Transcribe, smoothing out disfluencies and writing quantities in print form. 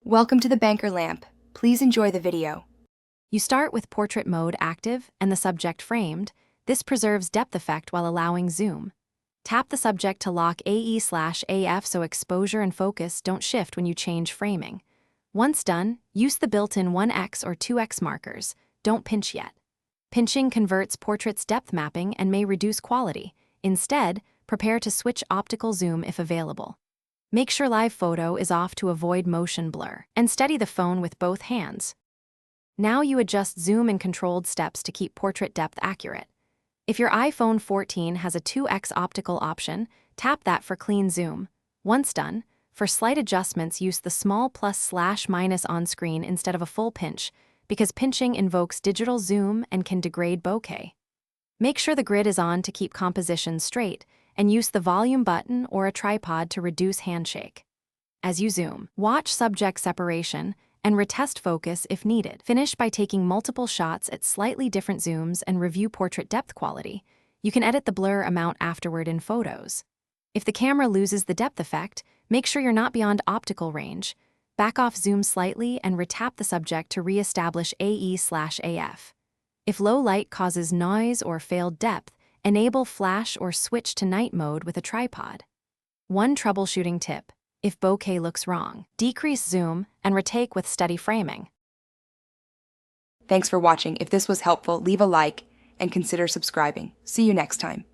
Welcome to the banker lamp. Please enjoy the video. You start with portrait mode active and the subject framed. This preserves depth effect while allowing zoom. Tap the subject to lock AE/AF so exposure and focus don't shift when you change framing. Once done, use the built-in 1x or 2x markers. Don't pinch yet. Pinching converts portrait's depth mapping and may reduce quality. Instead, prepare to switch optical zoom if available. Make sure live photo is off to avoid motion blur, and steady the phone with both hands. Now you adjust zoom in controlled steps to keep portrait depth accurate. If your iPhone 14 has a 2x optical option, tap that for clean zoom. Once done, for slight adjustments use the small +/- on screen instead of a full pinch, because pinching invokes digital zoom and can degrade bokeh. Make sure the grid is on to keep composition straight, and use the volume button or a tripod to reduce handshake. As you zoom, watch subject separation and retest focus if needed. Finish by taking multiple shots at slightly different zooms and review portrait depth quality. You can edit the blur amount afterward in photos. If the camera loses the depth effect, make sure you're not beyond optical range. Back off zoom slightly and retap the subject to re-establish AE/AF. If low light causes noise or failed depth, enable flash or switch to night mode with a tripod. One troubleshooting tip: if bokeh looks wrong, decrease zoom and retake with steady framing. Thanks for watching. If this was helpful, leave a like and consider subscribing. See you next time.